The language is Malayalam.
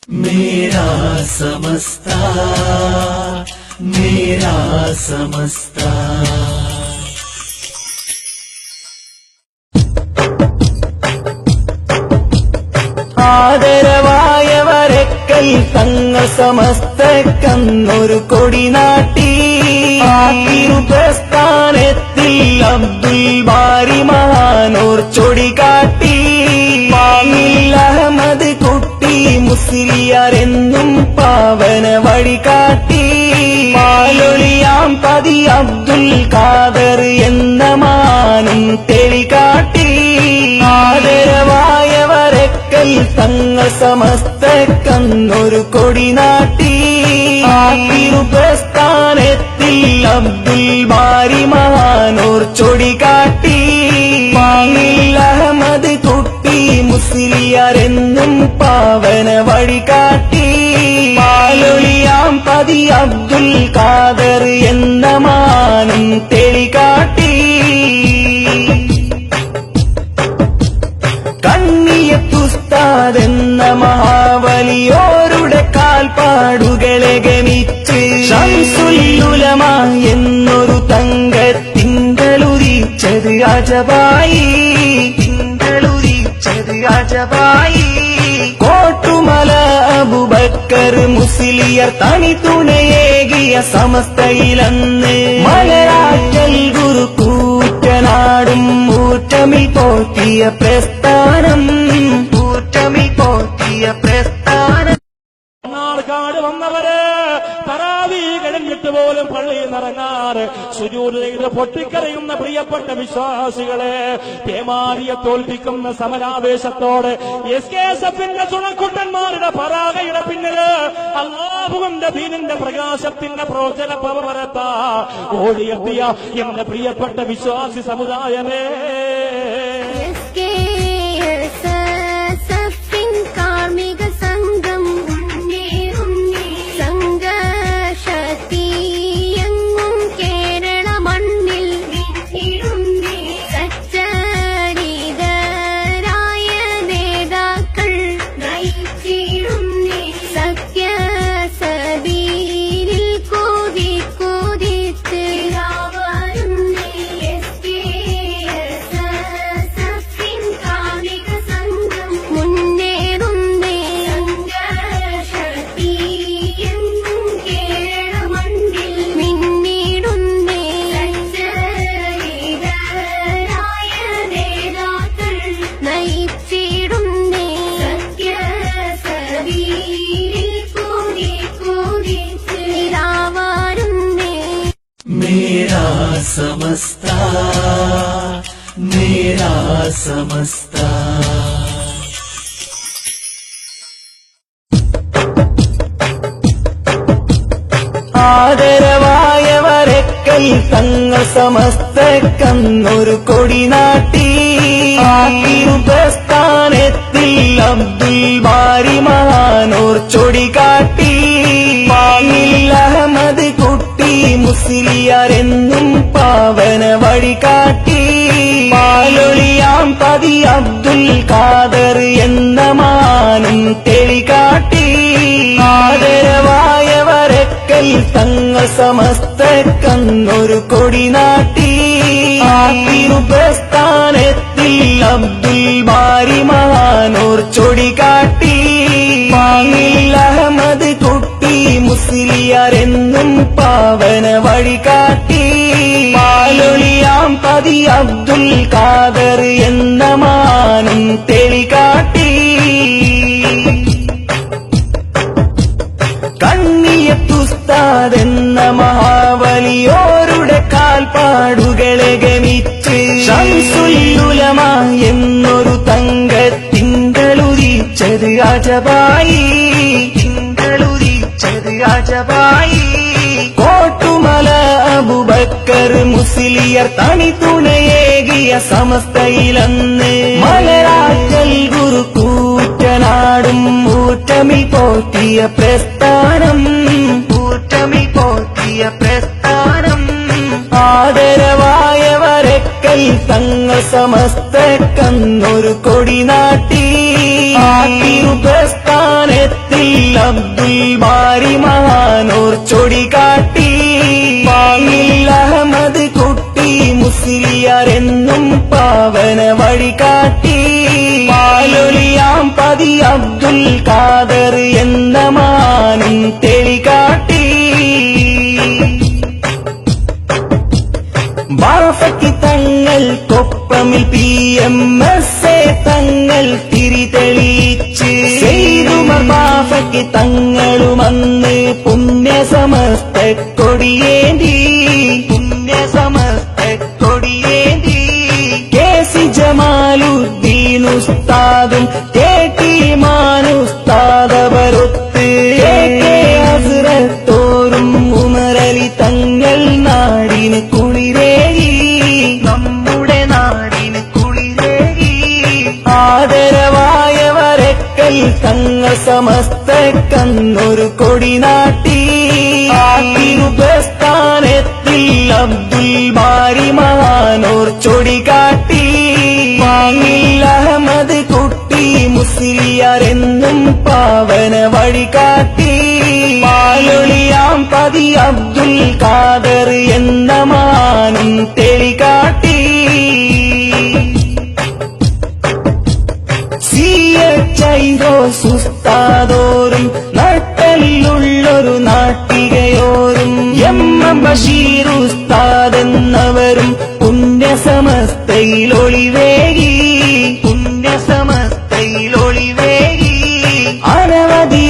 मेरा समस्ता मेरा समस्ता ആദരവായവരക്കൽ തങ്ങൾ സമസ്തക്കന്നൊരു കൊടി നാട്ടി പ്രസ്ഥാനത്തിൽ അബ്ദുൽ ബാരി മഹാനൂർ ചൊടി കാട്ടി അഹമ്മദ് കുട്ടി മുസ്ലിയാരെന്നും പാവന വഴി കാട്ടി പാലൊളിയാം പതി അബ്ദുൽ ഖാദർ എന്ന മാനും തെളികാട്ടി ആദരവായവരക്കൽ തങ്ങൾ സമസ്തക്കന്നൊരു കൊടി നാട്ടി പ്രസ്ഥാനത്തിൽ അബ്ദുൽ ബാരി മഹാനൂർ ചൊടി കാട്ടി അഹമ്മദ് കുട്ടി മുസ്ലിയാരെന്നും പാവന വഴി കാട്ടി പാലൊളിയാം പതി അബ്ദുൽ ഖാദർ എന്ന മാനും തെളികാട്ടി കണ്ണിയത്തുസ്താദെന്ന മഹാവലിയോരുടെ കാൽപ്പാടുകളെ ഗമിച്ച് ശംസുൽ ഉലമ എന്നൊരു തങ്കത്തിങ്കളുദിച്ചത് അജബായി അജബായി കോട്ടുമല അബൂബക്കർ മുസ്ലിയർ തനി തുണയേകിയ സമസ്തയിലന്ന് മലയാറ്റൽ ഗുരുക്കൂറ്റനാടും ഊറ്റമിൽ പോറ്റിയ പ്രസ്ഥാനം കാട് വന്നവര് തറാവീ കഴിഞ്ഞിട്ട് പോലും പള്ളിയിൽ നിറങ്ങാറ് സുജൂദ് ചെയ്ത് പൊട്ടിക്കരയുന്ന പ്രിയപ്പെട്ട വിശ്വാസികളെ പേമാരിയെ തോൽപ്പിക്കുന്ന സമരാവേശത്തോടെ SKSF-ന്റെ ചുണക്കുട്ടന്മാരുടെ പതാകയുടെ പിന്നില് അല്ലാഹുവിന്റെ ദീനിന്റെ പ്രകാശത്തിന്റെ പ്രോജ്വല പവരത്ത ഓടിയെത്തിയ എന്റെ പ്രിയപ്പെട്ട വിശ്വാസി സമുദായമേ, കാർമിക സംഘം സംഘശക്തിയെങ്ങും കേരള മണ്ണിൽ സച്ചരിതരായ നേതാക്കൾ സത്യസബീലിൽ കൂതി കൂതിച്ച് मेरा समस्ता मेरा समस्ता ആദരവായവരക്കൽ തങ്ങൾ സമസ്തക്കന്നൊരു കൊടി നാട്ടി പ്രസ്ഥാനത്തിൽ അബ്ദുൽ ബാരി മഹാനൂർ ചൊടി കാട്ടി അഹമ്മദ് കുട്ടി മുസ്ലിയാരെന്നും പാവന വഴി കാട്ടി പാലൊളിയാം പതി അബ്ദുൽ ഖാദർ എന്ന മാനും തെളികാട്ടി ആദരവായവരക്കൽ തങ്ങൾ സമസ്തക്കന്നൊരു കൊടി നാട്ടി പ്രസ്ഥാനത്തിൽ അബ്ദുൽ ബാരി മഹാനൂർ ചൊടി കാട്ടി അഹമ്മദ് കുട്ടി മുസ്ലിയാരെന്നും പാവന വഴി കാട്ടി പാലൊളിയാം പതി അബ്ദുൽ ഖാദർ എന്ന മാനും തെളികാട്ടി കണ്ണിയത്തുസ്താദെന്ന മഹാവലിയോരുടെ കാൽപ്പാടുകളെ ഗമിച്ച് ശംസുൽ ഉലമ എന്നൊരു തങ്കത്തിങ്കളുദിച്ചത് അജബായി കോട്ടുമല അബൂബക്കർ മുസ്ലിയർ തനി തുണയേകിയ സമസ്തയിലന്ന് മലയാറ്റൽ ഗുരുക്കൂറ്റനാടും ഊറ്റമിൽ പോറ്റിയ പ്രസ്ഥാനം ആദരവായവരക്കൽ തങ്ങൾ സമസ്തക്കന്നൊരു കൊടി നാട്ടി പ്രസ്ഥാനത്തിൽ അബ്ദുൽ ബാരി മഹാനൂർ ചൊടികാട്ടി വാങ്ങിൽ അഹമ്മദ് കുട്ടി മുസ്ലിയാർ എന്നും പാവന വഴികാട്ടി പാലൊളിയാം പതി അബ്ദുൽ ഖാദർ എന്ന മാനും തെളികാട്ടി ബാഫയ്ക്ക് തങ്ങൾ കൊപ്പമിൽ PMS തങ്ങൾ തിരിതെളിയിച്ച് ചെയ്തുമർ ബാഫയ്ക്ക് തങ്ങളുമന്ന് പുണ്യസമസ്ത കൊടിയേന്തി KC ജമാലുദ്ദീൻ ഉസ്താദും KT മാനുസ്താദവരൊത്ത് ഹസ്രത്തോരും ഉമറലി തങ്ങൾ നാടിന് കുളിരേകി നമ്മുടെ നാടിന് കുളിരേകി ആദരവായവരക്കൽ തങ്ങൾ സമസ്ത കണ്ണൊരു കൊടി നാട്ടി പ്രസ്ഥാനത്തിൽ അബ്ദുൽ ബാരി മഹാനൂർ ചൊടികാട്ടി വാങ്ങിൽ അഹമ്മദ് കുട്ടി മുസ്ലിയാർ എന്നും പാവന വഴികാട്ടി പാലൊളിയാം പതി അബ്ദുൽ ഖാദർ എന്ന മാനും തെളികാട്ടി സുസ്താദോരും നട്ടലുള്ളൊരു നാട്ടികയോരും MM ബഷീർ ഉസ്താദ് എന്നവരും പുണ്യസമസ്തയിൽ ഒളിവേകി അനവധി